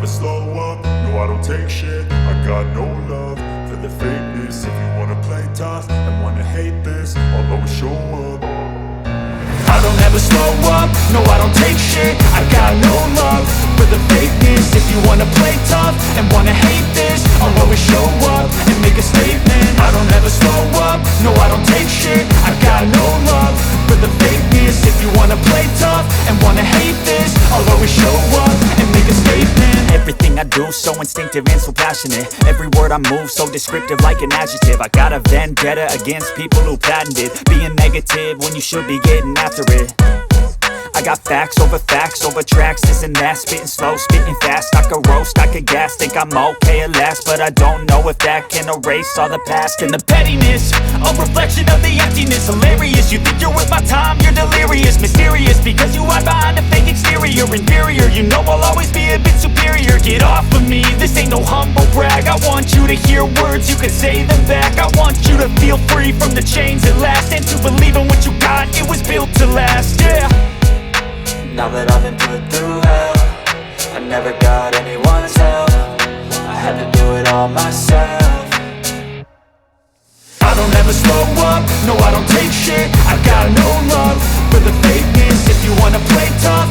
slow up, no I don't take shit. I got no love for the fakeness. If you wanna play tough and wanna hate this, I'll always show up. I don't ever slow up, no I don't take shit. I got no love for the fakeness. If you wanna play tough and wanna hate this, I'll always show up and make a statement. I don't ever slow up, no I don't take shit. I got no love for the fakeness. If you wanna play tough and wanna hate this, I'll always show up and make a statement. Everything I do so instinctive and so passionate. Every word I move so descriptive like an adjective. I got a vendetta against people who patented being negative when you should be getting after it. I got facts over tracks, this and that. Spitting slow, spitting fast, I could roast, I could gas. Think I'm okay at last, but I don't know if that can erase all the past. And the pettiness, a reflection of the emptiness. Hilarious, you think you're worth my time, you're delirious. Mysterious, because you hide behind a fake exterior. Inferior, you know I'll always be a bit superior. Get off of me, this ain't no humble brag. I want you to hear words, you can say them back. I want you to feel free from the chains at last, and to believe in what you got, it was built to last, yeah. Now that I've been put through hell, I never got anyone's help. I had to do it all myself. I don't ever slow up, no I don't take shit. I got no love for the fakeness. If you wanna play tough